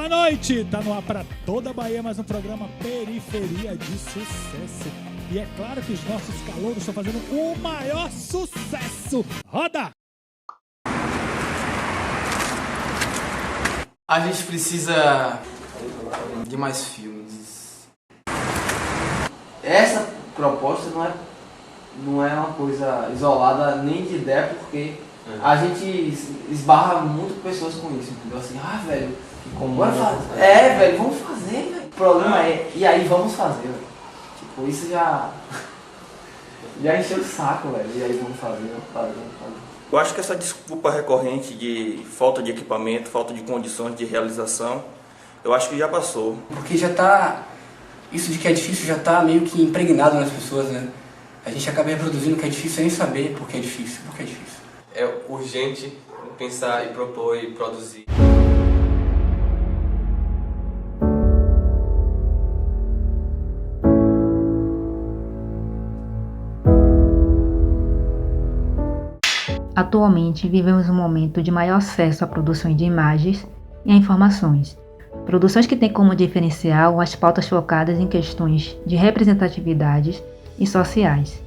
Boa noite! Tá no ar para toda a Bahia, mais um programa Periferia de Sucesso. E é claro que os nossos calouros estão fazendo o maior sucesso. Roda! A gente precisa de mais filmes. Essa proposta não é uma coisa isolada nem de ideia, porque a gente esbarra muito pessoas com isso, entendeu? Assim, velho, bora fazer. Velho, vamos fazer, velho. O problema é, e aí vamos fazer, velho. Tipo, isso já encheu o saco, velho. E aí vamos fazer. Eu acho que essa desculpa recorrente de falta de equipamento, falta de condições de realização, eu acho que já passou. Porque já tá, isso de que é difícil já tá meio que impregnado nas pessoas, né? A gente acaba reproduzindo o que é difícil sem saber porque é difícil, É urgente pensar e propor e produzir. Atualmente, vivemos um momento de maior acesso à produção de imagens e a informações. Produções que têm como diferencial as pautas focadas em questões de representatividades e sociais.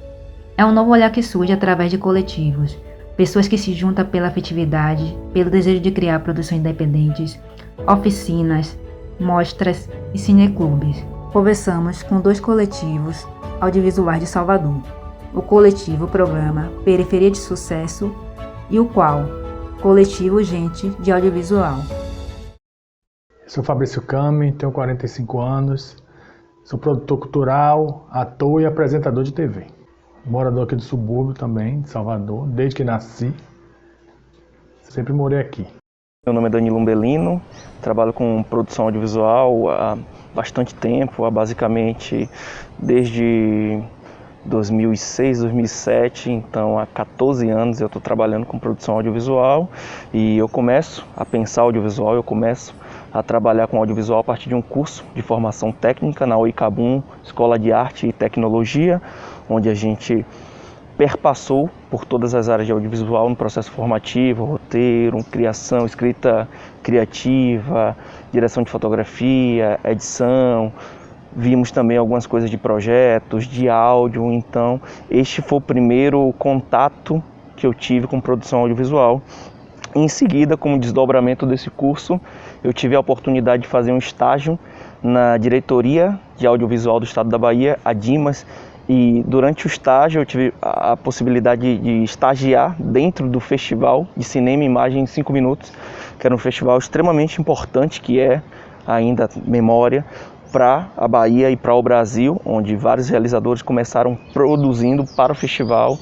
É um novo olhar que surge através de coletivos, pessoas que se juntam pela afetividade, pelo desejo de criar produções independentes, oficinas, mostras e cineclubes. Conversamos com 2 coletivos audiovisuais de Salvador. O coletivo Programa Periferia de Sucesso e o qual Coletivo Gente de Audiovisual. Sou Fabrício Cami, tenho 45 anos, sou produtor cultural, ator e apresentador de TV. Morador aqui do subúrbio também, de Salvador, desde que nasci, sempre morei aqui. Meu nome é Danilo Umbelino, trabalho com produção audiovisual há bastante tempo, basicamente desde 2006, 2007, então há 14 anos eu estou trabalhando com produção audiovisual e eu começo a pensar audiovisual, eu começo a trabalhar com audiovisual a partir de um curso de formação técnica na Oicabum, Escola de Arte e Tecnologia, onde a gente perpassou por todas as áreas de audiovisual no processo formativo, roteiro, criação, escrita criativa, direção de fotografia, edição. Vimos também algumas coisas de projetos, de áudio, então este foi o primeiro contato que eu tive com produção audiovisual. Em seguida, como desdobramento desse curso, eu tive a oportunidade de fazer um estágio na Diretoria de Audiovisual do Estado da Bahia, a DIMAS, e durante o estágio eu tive a possibilidade de estagiar dentro do Festival de Cinema e Imagem em 5 Minutos, que era um festival extremamente importante, que é ainda memória, para a Bahia e para o Brasil, onde vários realizadores começaram produzindo para o festival.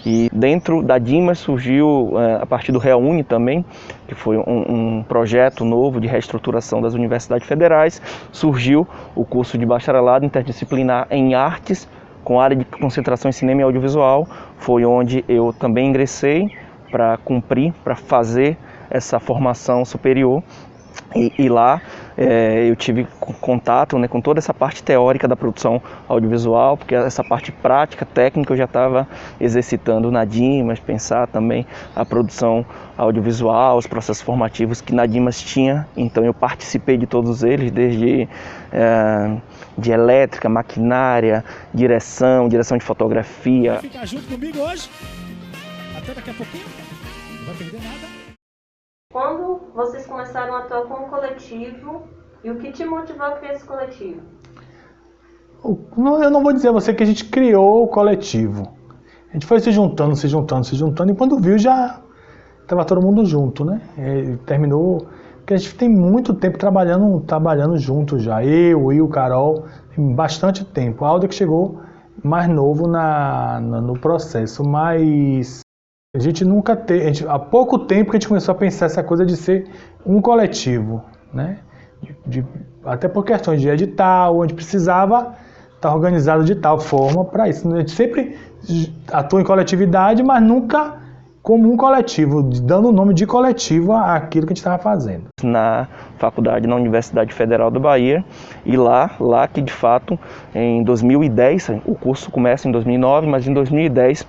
E dentro da DIMAS surgiu, a partir do Reúne também, que foi um projeto novo de reestruturação das universidades federais, surgiu o curso de bacharelado interdisciplinar em artes, com área de concentração em cinema e audiovisual. Foi onde eu também ingressei para cumprir, para fazer essa formação superior. E lá eu tive contato, com toda essa parte teórica da produção audiovisual, porque essa parte prática, técnica, eu já estava exercitando na DIMAS, pensar também a produção audiovisual, os processos formativos que na DIMAS tinha. Então eu participei de todos eles, desde de elétrica, maquinária, direção de fotografia. Vai ficar junto comigo hoje? Até daqui a pouquinho? Não vai perder nada. Quando vocês começaram a atuar com o coletivo e o que te motivou a criar esse coletivo? Eu não vou dizer a você que a gente criou o coletivo. A gente foi se juntando, e quando viu já estava todo mundo junto, né? E terminou, porque a gente tem muito tempo trabalhando junto já. Eu, Will, Carol, tem bastante tempo. A Alda que chegou mais novo no processo, mas a gente nunca teve, há pouco tempo que a gente começou a pensar essa coisa de ser um coletivo, né? Até por questões de edital, onde precisava estar organizado de tal forma para isso. A gente sempre atua em coletividade, mas nunca como um coletivo, dando o nome de coletivo àquilo que a gente estava fazendo. Na faculdade, na Universidade Federal da Bahia, e lá que de fato, em 2010, o curso começa em 2009, mas em 2010,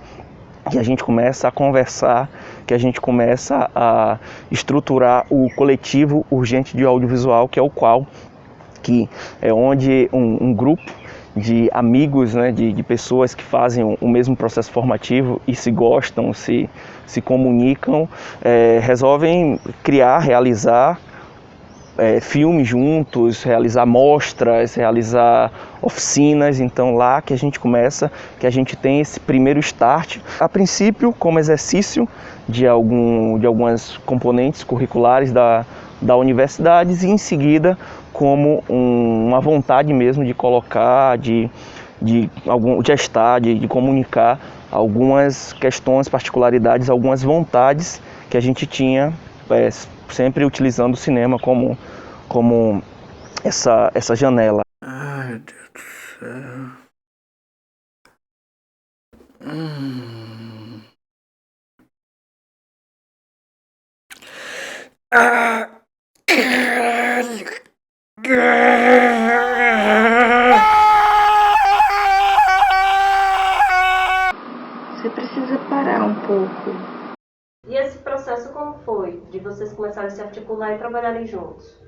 que a gente começa a conversar, que a gente começa a estruturar o coletivo urgente de audiovisual, que é o qual, que é onde um grupo de amigos, né, de pessoas que fazem o mesmo processo formativo e se gostam, se comunicam, resolvem criar, realizar filmes juntos, realizar mostras, realizar oficinas. Então lá que a gente começa, que a gente tem esse primeiro start, a princípio como exercício de algumas componentes curriculares da universidade e em seguida como uma vontade mesmo de colocar, de gestar, de comunicar algumas questões, particularidades, algumas vontades que a gente tinha, sempre utilizando o cinema como essa janela. Ai, Deus do céu. Ah, caralho. Você precisa parar um pouco. E esse processo como foi? De vocês começarem a se articular e trabalharem juntos?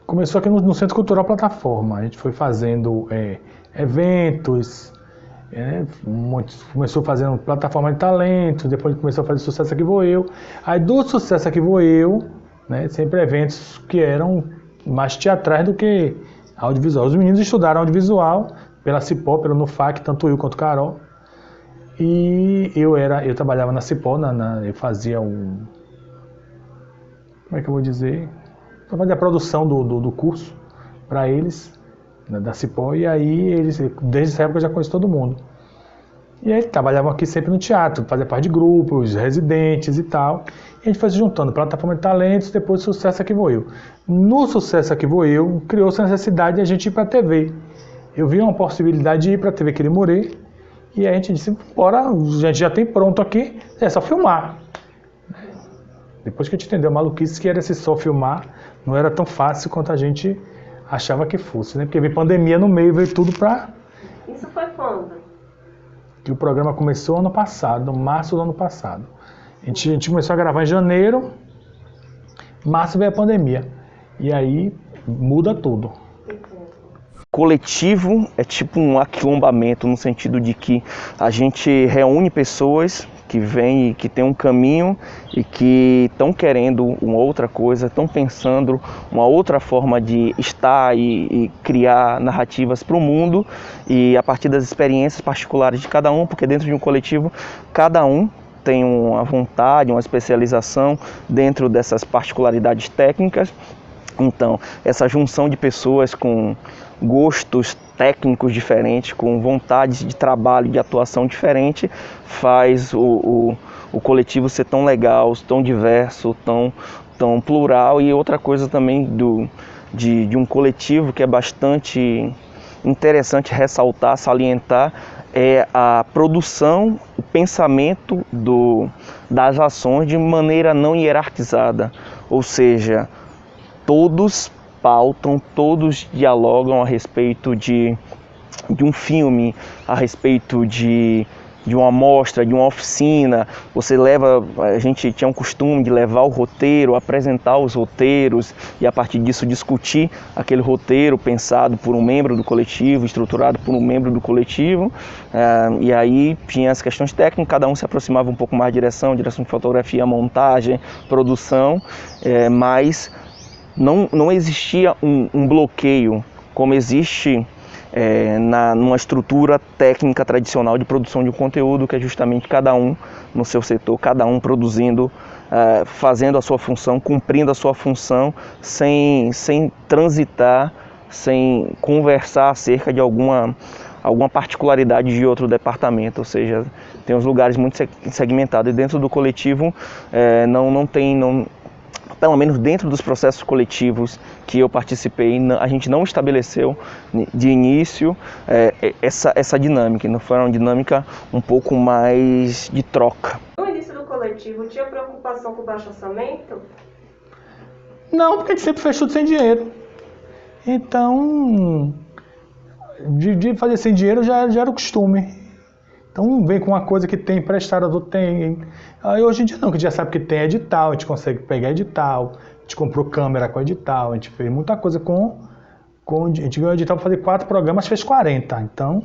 Começou aqui no Centro Cultural Plataforma. A gente foi fazendo eventos, começou fazendo plataforma de talentos, depois começou a fazer Sucesso Aqui Vou Eu. Aí do Sucesso Aqui Vou Eu, né, sempre eventos que eram mais teatrais do que audiovisual. Os meninos estudaram audiovisual pela Cipó, pelo NUFAC, tanto eu quanto Carol. E eu trabalhava na Cipó, eu fazia como é que eu vou dizer? Eu fazia a produção do curso para eles, né, da Cipó, e aí eles, desde essa época eu já conheço todo mundo. E aí trabalhavam aqui sempre no teatro, fazia parte de grupos, residentes e tal. E a gente foi se juntando, plataforma de talentos, depois Sucesso Aqui Vou Eu. No Sucesso Aqui Vou Eu, criou-se a necessidade de a gente ir para a TV. Eu vi uma possibilidade de ir para a TV Querimorê, e aí a gente disse, bora, a gente já tem pronto aqui, é só filmar. Depois que a gente entendeu a maluquice que era esse só filmar, não era tão fácil quanto a gente achava que fosse, né? Porque veio pandemia no meio, veio tudo para... Isso foi quando? Que o programa começou ano passado, março do ano passado. A gente começou a gravar em janeiro, março veio a pandemia. E aí muda tudo. Coletivo é tipo um aquilombamento, no sentido de que a gente reúne pessoas que vêm e que tem um caminho e que estão querendo uma outra coisa, estão pensando uma outra forma de estar e criar narrativas para o mundo, e a partir das experiências particulares de cada um, porque dentro de um coletivo cada um tem uma vontade, uma especialização dentro dessas particularidades técnicas. Então, essa junção de pessoas com gostos técnicos diferentes, com vontades de trabalho, de atuação diferente, faz o coletivo ser tão legal, tão diverso, tão plural. E outra coisa também de um coletivo que é bastante interessante ressaltar, salientar, é a produção, o pensamento das ações de maneira não hierarquizada, ou seja, todos pautam, todos dialogam a respeito de um filme, a respeito de uma mostra, de uma oficina. A gente tinha um costume de levar o roteiro, apresentar os roteiros e a partir disso discutir aquele roteiro pensado por um membro do coletivo, estruturado por um membro do coletivo. E aí tinha as questões técnicas, cada um se aproximava um pouco mais de direção de fotografia, montagem, produção, mas não existia um bloqueio como existe numa estrutura técnica tradicional de produção de um conteúdo, que é justamente cada um no seu setor, cada um produzindo, fazendo a sua função, cumprindo a sua função, sem transitar, sem conversar acerca de alguma particularidade de outro departamento. Ou seja, tem uns lugares muito segmentados, e dentro do coletivo não tem... Pelo menos dentro dos processos coletivos que eu participei, a gente não estabeleceu de início essa dinâmica. Não foi uma dinâmica um pouco mais de troca. No início do coletivo, tinha preocupação com o baixo orçamento? Não, porque a gente sempre fez tudo sem dinheiro. Então, de fazer sem dinheiro já era o costume. Então um vem com uma coisa que tem emprestada, do outro tem. Aí hoje em dia não, que a gente já sabe que tem edital, a gente consegue pegar edital, a gente comprou câmera com edital, a gente fez muita coisa com a gente ganhou edital para fazer 4 programas, fez 40. Então,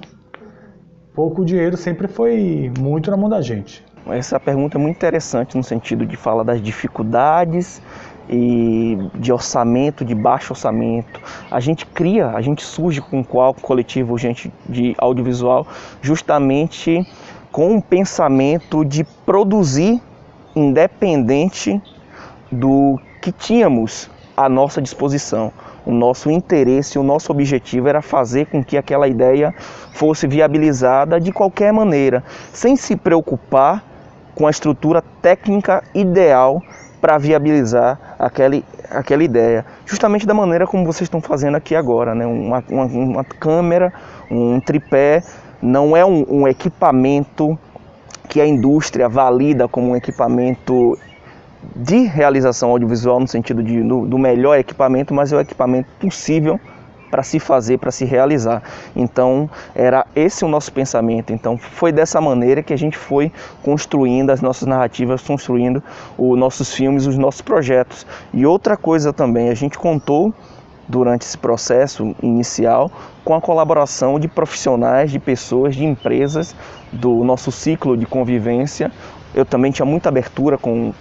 pouco dinheiro sempre foi muito na mão da gente. Essa pergunta é muito interessante no sentido de falar das dificuldades e de orçamento, de baixo orçamento. A gente surge com qual coletivo Gente de Audiovisual justamente com um pensamento de produzir independente do que tínhamos à nossa disposição. O nosso interesse, o nosso objetivo era fazer com que aquela ideia fosse viabilizada de qualquer maneira, sem se preocupar com a estrutura técnica ideal para viabilizar aquela ideia. Justamente da maneira como vocês estão fazendo aqui agora, né? Uma câmera, um tripé, não é um equipamento que a indústria valida como um equipamento de realização audiovisual no sentido do melhor equipamento, mas é o equipamento possível para se fazer, para se realizar. Então, era esse o nosso pensamento. Então, foi dessa maneira que a gente foi construindo as nossas narrativas, construindo os nossos filmes, os nossos projetos. E outra coisa também, a gente contou durante esse processo inicial com a colaboração de profissionais, de pessoas, de empresas do nosso ciclo de convivência. Eu também tinha muita abertura com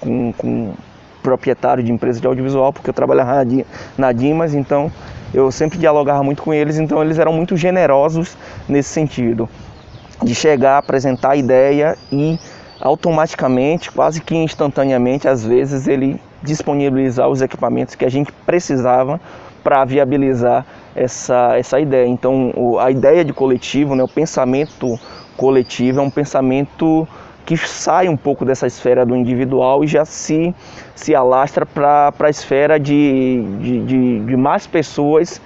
proprietário de empresas de audiovisual, porque eu trabalhava na Dimas, então eu sempre dialogava muito com eles, então eles eram muito generosos nesse sentido, de chegar, apresentar a ideia e automaticamente, quase que instantaneamente, às vezes, ele disponibilizar os equipamentos que a gente precisava para viabilizar essa ideia. Então, a ideia de coletivo, né, o pensamento coletivo é um pensamento que sai um pouco dessa esfera do individual e já se alastra para a esfera de mais pessoas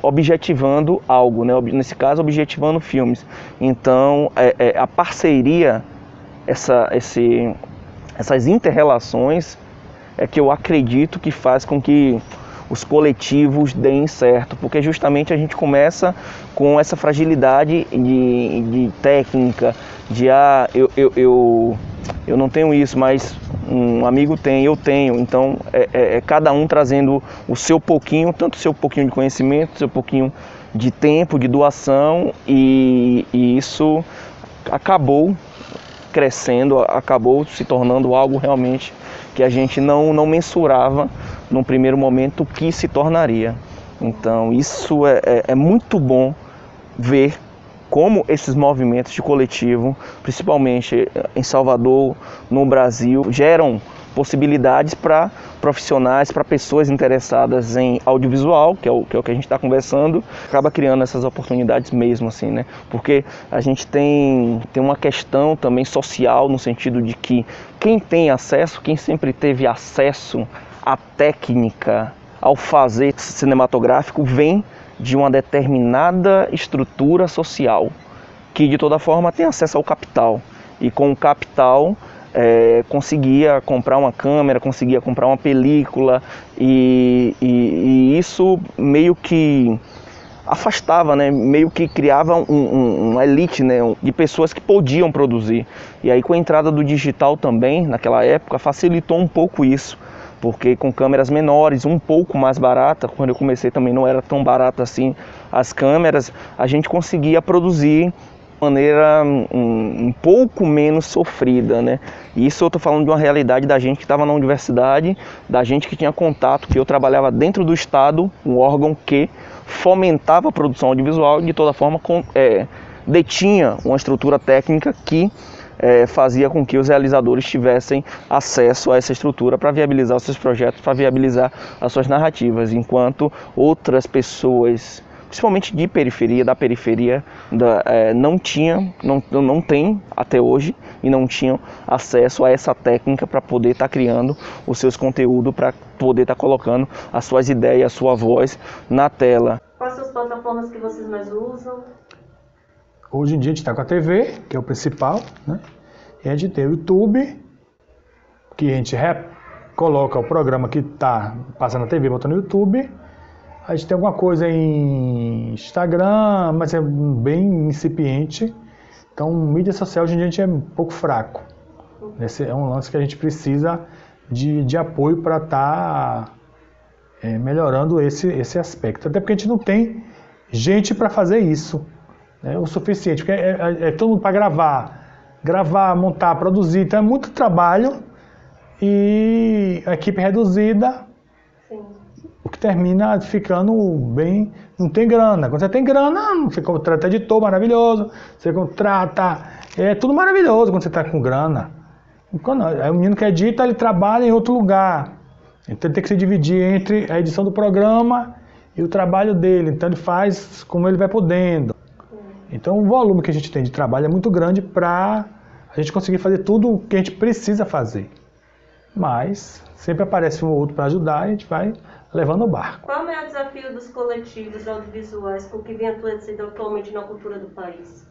objetivando algo, né? Nesse caso, objetivando filmes. Então, a parceria, essas inter-relações é que eu acredito que faz com que os coletivos deem certo, porque justamente a gente começa com essa fragilidade de técnica, eu não tenho isso, mas um amigo tem, eu tenho, então cada um trazendo o seu pouquinho, tanto o seu pouquinho de conhecimento, o seu pouquinho de tempo, de doação, e isso acabou crescendo, acabou se tornando algo realmente que a gente não mensurava num primeiro momento que se tornaria. Então isso é muito bom ver como esses movimentos de coletivo, principalmente em Salvador, no Brasil, geram possibilidades para profissionais, para pessoas interessadas em audiovisual, que é o que a gente está conversando, acaba criando essas oportunidades mesmo, assim, né? Porque a gente tem uma questão também social, no sentido de que quem tem acesso, quem sempre teve acesso à técnica, ao fazer cinematográfico, vem de uma determinada estrutura social, que de toda forma tem acesso ao capital, e com o capital conseguia comprar uma câmera, conseguia comprar uma película, e isso meio que afastava, né? Meio que criava uma elite, né? De pessoas que podiam produzir. E aí com a entrada do digital também, naquela época, facilitou um pouco isso, porque com câmeras menores, um pouco mais barata, quando eu comecei também não era tão barata assim as câmeras, a gente conseguia produzir de maneira um pouco menos sofrida, né? E isso eu estou falando de uma realidade da gente que estava na universidade, da gente que tinha contato, que eu trabalhava dentro do Estado, um órgão que fomentava a produção audiovisual e de toda forma detinha uma estrutura técnica que fazia com que os realizadores tivessem acesso a essa estrutura para viabilizar os seus projetos, para viabilizar as suas narrativas, enquanto outras pessoas, principalmente da periferia, não tem até hoje, e não tinham acesso a essa técnica para poder estar criando os seus conteúdos, para poder estar colocando as suas ideias, a sua voz na tela. Quais são as plataformas que vocês mais usam? Hoje em dia a gente está com a TV, que é o principal, né? E a gente tem o YouTube, que a gente coloca o programa que está passando na TV, bota no YouTube. A gente tem alguma coisa em Instagram, mas é bem incipiente. Então, mídia social hoje em dia a gente é um pouco fraco. Esse é um lance que a gente precisa de apoio para estar melhorando esse aspecto. Até porque a gente não tem gente para fazer isso, né, o suficiente. Porque é todo mundo para gravar, montar, produzir. Então é muito trabalho e a equipe reduzida. Sim. O que termina ficando bem... Não tem grana. Quando você tem grana, você contrata editor maravilhoso, você contrata... É tudo maravilhoso quando você está com grana. Aí o menino que edita, ele trabalha em outro lugar. Então ele tem que se dividir entre a edição do programa e o trabalho dele. Então ele faz como ele vai podendo. Então o volume que a gente tem de trabalho é muito grande para a gente conseguir fazer tudo o que a gente precisa fazer. Mas sempre aparece um ou outro para ajudar e a gente vai levando o barco. Qual é o maior desafio dos coletivos audiovisuais com que vem acontecendo atualmente na cultura do país?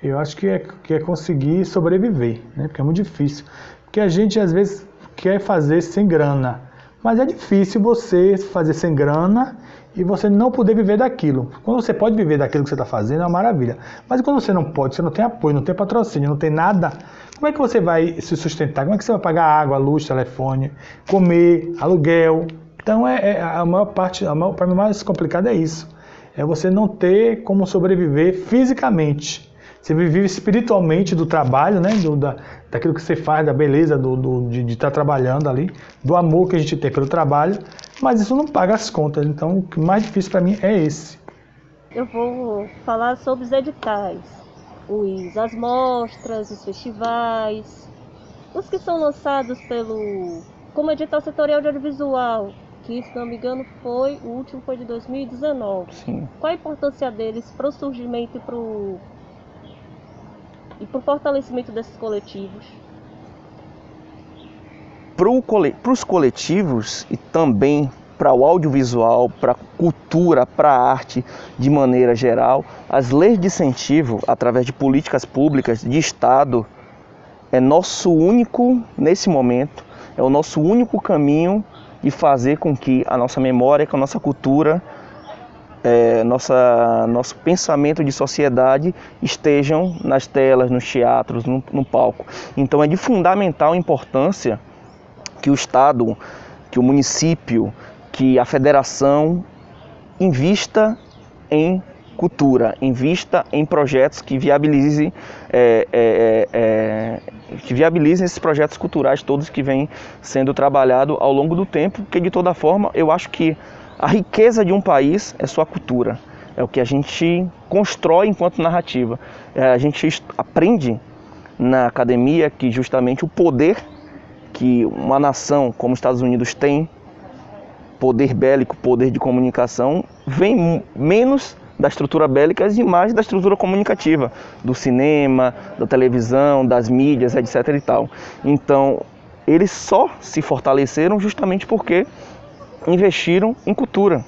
Eu acho que é conseguir sobreviver, né? Porque é muito difícil. Porque a gente às vezes quer fazer sem grana, mas é difícil você fazer sem grana e você não poder viver daquilo. Quando você pode viver daquilo que você está fazendo, é uma maravilha. Mas quando você não pode, você não tem apoio, não tem patrocínio, não tem nada, como é que você vai se sustentar? Como é que você vai pagar água, luz, telefone, comer, aluguel? Então a maior parte, para mim o mais complicado é isso. É você não ter como sobreviver fisicamente. Você vive espiritualmente do trabalho, né? Daquilo que você faz, da beleza de estar trabalhando ali, do amor que a gente tem pelo trabalho, mas isso não paga as contas. Então, o que mais difícil para mim é esse. Eu vou falar sobre os editais, as mostras, os festivais, os que são lançados como edital setorial de audiovisual, que, se não me engano, o último foi de 2019. Sim. Qual a importância deles para o surgimento e para o fortalecimento desses coletivos? Para os coletivos e também para o audiovisual, para a cultura, para a arte de maneira geral, as leis de incentivo, através de políticas públicas de Estado, é nosso único, nesse momento, é o nosso único caminho de fazer com que a nossa memória, com a nossa cultura, nosso pensamento de sociedade estejam nas telas, nos teatros, no palco. Então é de fundamental importância que o Estado, que o município, que a federação invista em cultura, invista em projetos que viabilizem esses projetos culturais todos que vêm sendo trabalhados ao longo do tempo, porque de toda forma eu acho que a riqueza de um país é sua cultura, é o que a gente constrói enquanto narrativa. A gente aprende na academia que justamente o poder que uma nação como os Estados Unidos tem, poder bélico, poder de comunicação, vem menos da estrutura bélica e mais da estrutura comunicativa, do cinema, da televisão, das mídias, etc. e tal. Então, eles só se fortaleceram justamente porque investiram em cultura.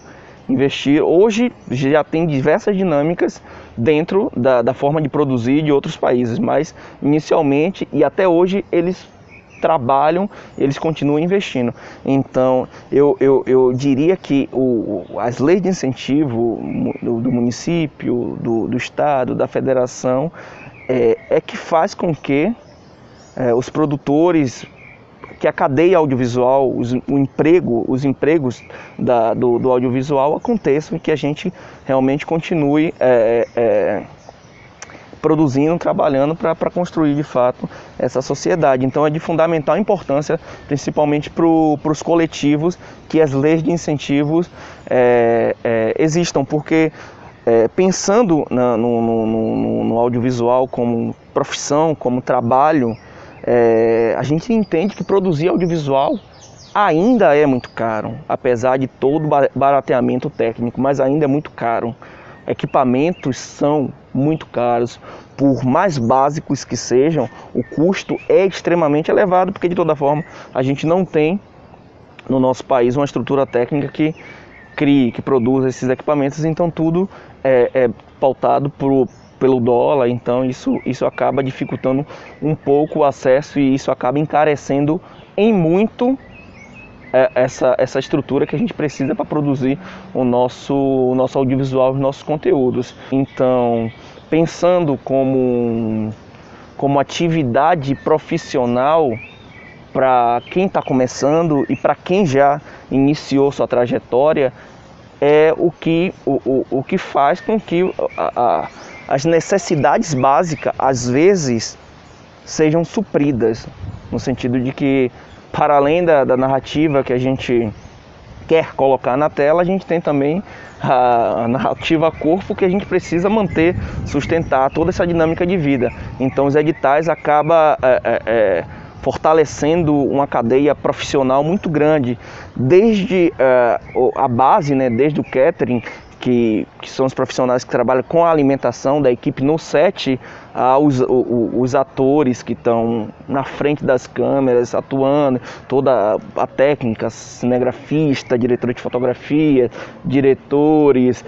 Hoje já tem diversas dinâmicas dentro da forma de produzir de outros países, mas inicialmente e até hoje eles trabalham, eles continuam investindo. Então eu diria que as leis de incentivo do município, do estado, da federação, é que faz com que os produtores, que a cadeia audiovisual, os empregos do audiovisual aconteçam e que a gente realmente continue produzindo, trabalhando para construir de fato essa sociedade. Então é de fundamental importância, principalmente para os coletivos, que as leis de incentivos existam, porque pensando no audiovisual como profissão, como trabalho, a gente entende que produzir audiovisual ainda é muito caro, apesar de todo o barateamento técnico, mas ainda é muito caro. Equipamentos são muito caros, por mais básicos que sejam, o custo é extremamente elevado, porque de toda forma a gente não tem no nosso país uma estrutura técnica que crie, que produza esses equipamentos, então tudo é pautado pelo dólar, então isso acaba dificultando um pouco o acesso e isso acaba encarecendo em muito essa estrutura que a gente precisa para produzir o nosso audiovisual, os nossos conteúdos. Então, pensando como atividade profissional para quem está começando e para quem já iniciou sua trajetória, é o que faz com que as necessidades básicas, às vezes, sejam supridas, no sentido de que, para além da narrativa que a gente quer colocar na tela, a gente tem também a narrativa corpo que a gente precisa manter, sustentar toda essa dinâmica de vida. Então os editais acabam fortalecendo uma cadeia profissional muito grande, desde a base, né, desde o catering, que são os profissionais que trabalham com a alimentação da equipe no set, os atores que estão na frente das câmeras, atuando, toda a técnica, cinegrafista, diretor de fotografia, diretores,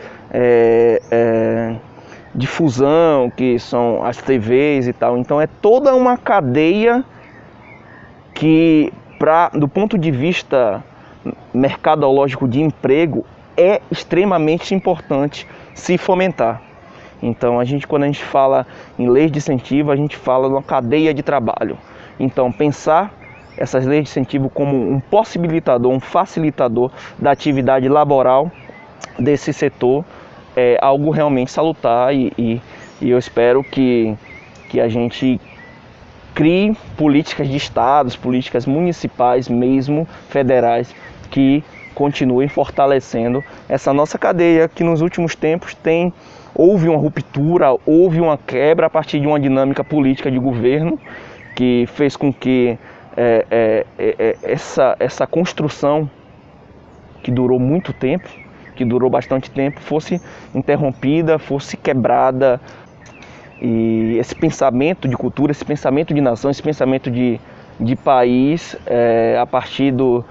difusão, que são as TVs e tal. Então é toda uma cadeia que, do ponto de vista mercadológico de emprego, é extremamente importante se fomentar. Então, quando a gente fala em leis de incentivo, a gente fala de uma cadeia de trabalho. Então, pensar essas leis de incentivo como um possibilitador, um facilitador da atividade laboral desse setor é algo realmente salutar e eu espero que a gente crie políticas de estados, políticas municipais mesmo, federais, que continuem fortalecendo essa nossa cadeia, que nos últimos tempos houve uma ruptura, houve uma quebra a partir de uma dinâmica política de governo, que fez com que essa construção, que durou muito tempo, que durou bastante tempo, fosse interrompida, fosse quebrada. E esse pensamento de cultura, esse pensamento de nação, esse pensamento de país, a partir do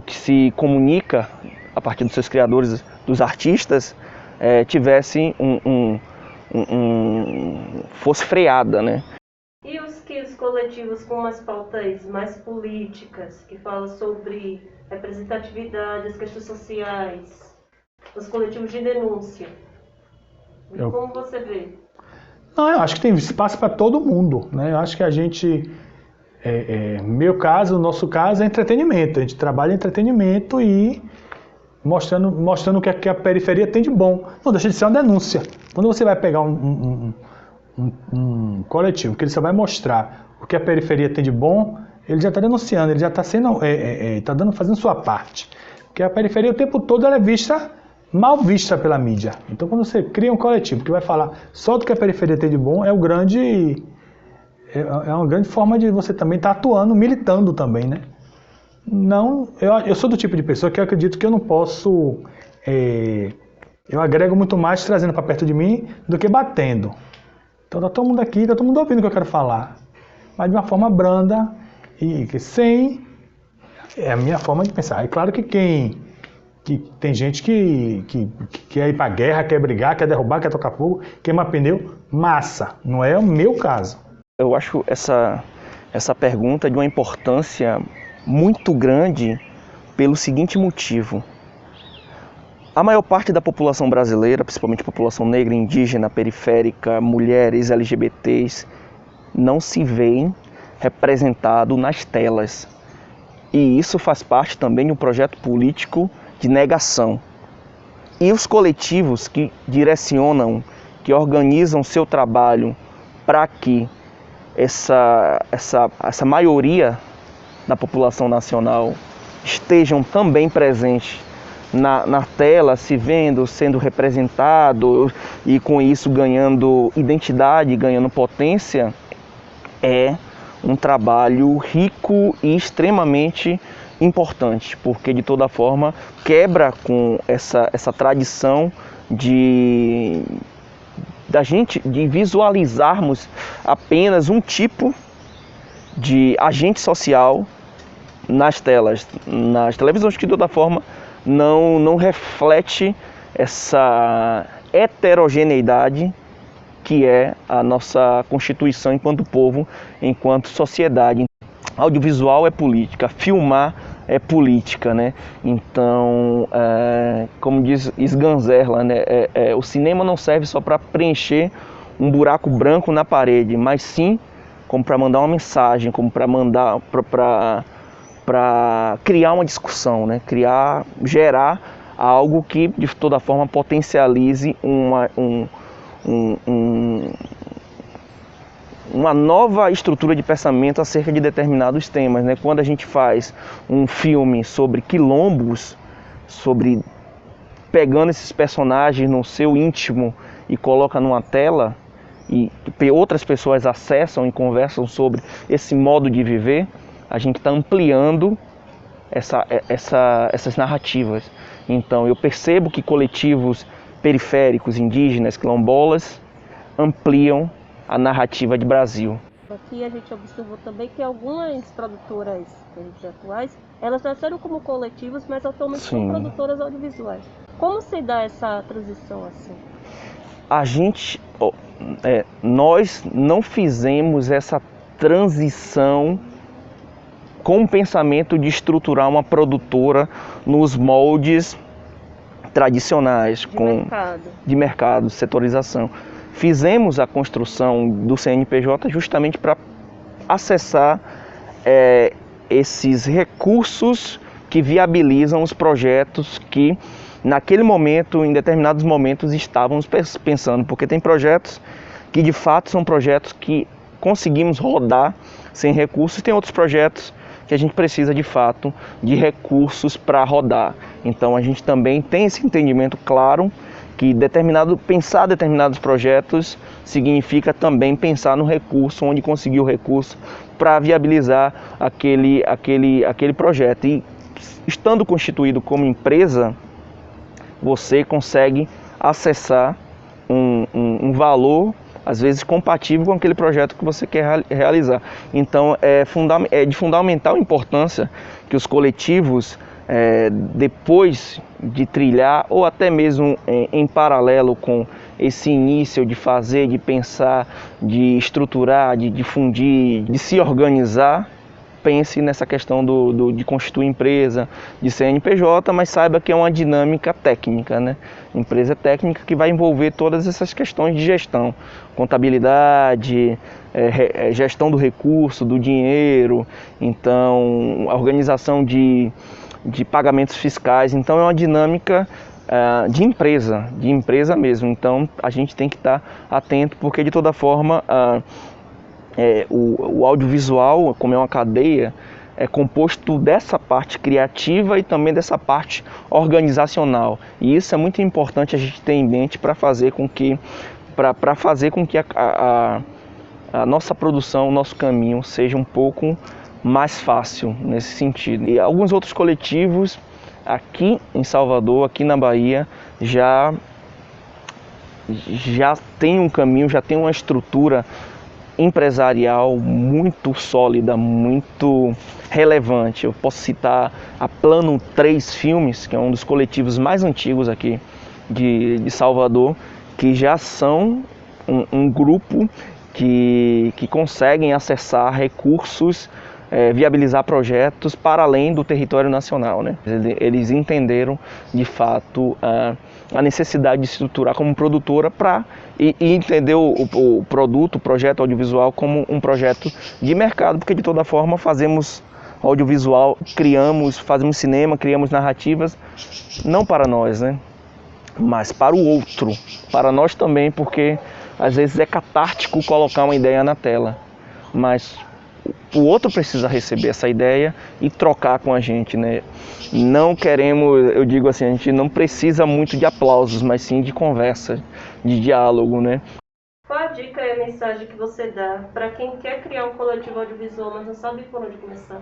que se comunica, a partir dos seus criadores, dos artistas, tivesse fosse freada, né? E os coletivos com umas pautas mais políticas, que falam sobre representatividade, as questões sociais, os coletivos de denúncia, como você vê? Não, eu acho que tem espaço para todo mundo, né? Eu acho que a gente, nosso caso é entretenimento. A gente trabalha em entretenimento e mostrando o que a periferia tem de bom. Não deixa de ser uma denúncia. Quando você vai pegar um coletivo que ele só vai mostrar o que a periferia tem de bom, ele já está denunciando, ele já está fazendo sua parte. Porque a periferia o tempo todo ela é mal vista pela mídia. Então quando você cria um coletivo que vai falar só do que a periferia tem de bom, é uma grande forma de você também estar atuando, militando também, né? Não, eu sou do tipo de pessoa que eu acredito que eu não posso, eu agrego muito mais trazendo para perto de mim do que batendo. Então tá todo mundo aqui, tá todo mundo ouvindo o que eu quero falar, mas de uma forma branda e sem, é a minha forma de pensar. É claro que tem gente que quer ir pra guerra, quer brigar, quer derrubar, quer tocar fogo, queimar pneu, massa. Não é o meu caso. Eu acho essa pergunta de uma importância muito grande pelo seguinte motivo. A maior parte da população brasileira, principalmente a população negra, indígena, periférica, mulheres, LGBTs, não se veem representado nas telas. E isso faz parte também de um projeto político de negação. E os coletivos que direcionam, que organizam seu trabalho para que essa maioria da população nacional estejam também presentes na tela, se vendo, sendo representado e com isso ganhando identidade, ganhando potência, é um trabalho rico e extremamente importante, porque de toda forma quebra com essa tradição da gente de visualizarmos apenas um tipo de agente social nas telas, nas televisões, que de toda forma não reflete essa heterogeneidade que é a nossa constituição enquanto povo, enquanto sociedade. Audiovisual é política, filmar política, né? Então, como diz Sganzerla, né? O cinema não serve só para preencher um buraco branco na parede, mas sim como para mandar uma mensagem, como para mandar para criar uma discussão, né? Gerar algo que de toda forma potencialize uma nova estrutura de pensamento acerca de determinados temas, né? Quando a gente faz um filme sobre quilombos, pegando esses personagens no seu íntimo e coloca numa tela, e outras pessoas acessam e conversam sobre esse modo de viver, a gente está ampliando essas narrativas. Então eu percebo que coletivos periféricos, indígenas, quilombolas, ampliam a narrativa de Brasil. Aqui a gente observou também que algumas produtoras atuais, elas nasceram como coletivos, mas atualmente são produtoras audiovisuais. Como se dá essa transição assim? Nós não fizemos essa transição com o pensamento de estruturar uma produtora nos moldes tradicionais de mercado, setorização. Fizemos a construção do CNPJ justamente para acessar esses recursos que viabilizam os projetos que naquele momento, em determinados momentos, estávamos pensando, porque tem projetos que de fato são projetos que conseguimos rodar sem recursos, e tem outros projetos que a gente precisa de fato de recursos para rodar. Então a gente também tem esse entendimento claro que pensar determinados projetos significa também pensar no recurso, onde conseguir o recurso para viabilizar aquele projeto. E estando constituído como empresa, você consegue acessar um valor, às vezes compatível com aquele projeto que você quer realizar. Então é de fundamental importância que os coletivos, depois de trilhar, ou até mesmo em paralelo com esse início de fazer, de pensar, de estruturar, de difundir, de se organizar, pense nessa questão de constituir empresa, de CNPJ, mas saiba que é uma dinâmica técnica, né? Empresa técnica que vai envolver todas essas questões de gestão, contabilidade, gestão do recurso, do dinheiro, então a organização de pagamentos fiscais. Então é uma dinâmica de empresa mesmo. Então a gente tem que estar atento, porque de toda forma o audiovisual, como é uma cadeia, é composto dessa parte criativa e também dessa parte organizacional. E isso é muito importante a gente ter em mente para fazer com que a nossa produção, o nosso caminho seja um pouco mais fácil nesse sentido. E alguns outros coletivos aqui em Salvador, aqui na Bahia, já tem um caminho, já tem uma estrutura empresarial muito sólida, muito relevante. Eu posso citar a Plano 3 Filmes, que é um dos coletivos mais antigos aqui de Salvador, que já são um grupo que conseguem acessar recursos, viabilizar projetos para além do território nacional, né? Eles entenderam de fato a necessidade de se estruturar como produtora e entender o produto, o projeto audiovisual como um projeto de mercado, porque de toda forma fazemos audiovisual, fazemos cinema, criamos narrativas, não para nós, né? Mas para o outro, para nós também, porque às vezes é catártico colocar uma ideia na tela, mas o outro precisa receber essa ideia e trocar com a gente, né? Não queremos, eu digo assim, a gente não precisa muito de aplausos, mas sim de conversa, de diálogo, né? Qual a dica e a mensagem que você dá para quem quer criar um coletivo audiovisual, mas não sabe por onde começar?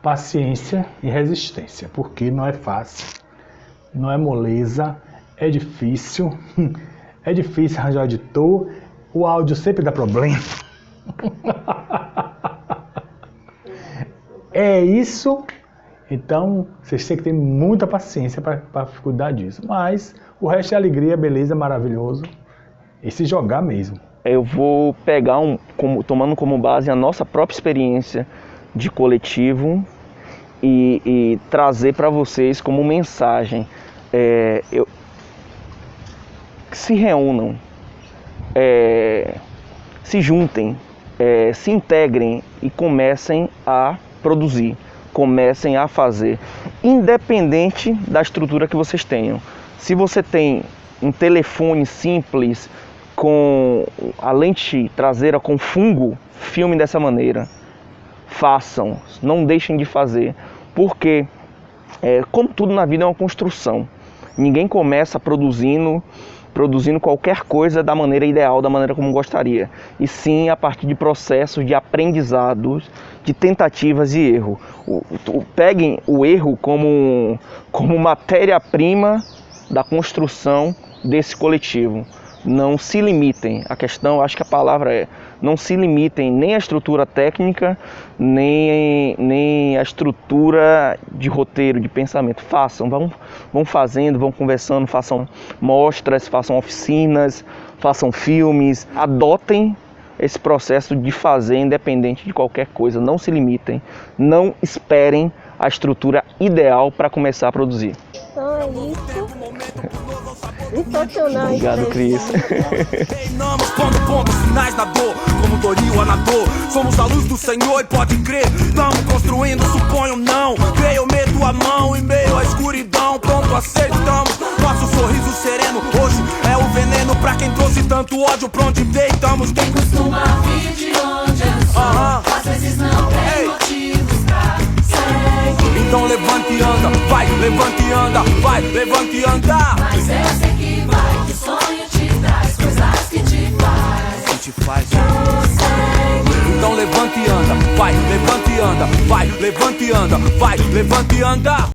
Paciência e resistência, porque não é fácil, não é moleza, é difícil arranjar editor, o áudio sempre dá problema. É isso. Então vocês têm que ter muita paciência para cuidar disso, mas o resto é alegria, beleza, maravilhoso, e se jogar mesmo. Eu vou pegar tomando como base a nossa própria experiência de coletivo e trazer para vocês como mensagem. Se reúnam, se juntem, se integrem e comecem a produzir, comecem a fazer, independente da estrutura que vocês tenham. Se você tem um telefone simples com a lente traseira com fungo, filme dessa maneira. Façam, não deixem de fazer, porque como tudo na vida é uma construção. Ninguém começa produzindo qualquer coisa da maneira ideal, da maneira como gostaria, e sim a partir de processos de aprendizados, de tentativas e erro. Peguem o erro como matéria-prima da construção desse coletivo. Não se limitem, a questão, acho que a palavra não se limitem nem à estrutura técnica, nem à estrutura de roteiro, de pensamento. Façam, vão fazendo, vão conversando, façam mostras, façam oficinas, façam filmes, adotem esse processo de fazer independente de qualquer coisa. Não se limitem, não esperem a estrutura ideal para começar a produzir. Então é isso. Sensacional. Obrigado, Cris. Reinamos pondo pontos finais na dor, como Doril Anador. Somos a luz do Senhor e pode crer, estamos construindo, suponho não. Creio, meto a mão em meio à escuridão, pronto, aceitamos. Nosso sorriso sereno hoje é o veneno pra quem trouxe tanto ódio pra onde deitamos. Quem costuma vir de onde eu sou, às vezes não tem motivos pra seguir. Então levante e anda, vai, levante e anda, vai, levante e anda. Mas eu sei que vai, que o sonho te traz coisas que te faz. Então levante e anda, vai, levante e anda, vai, levante e anda, vai, levante e anda.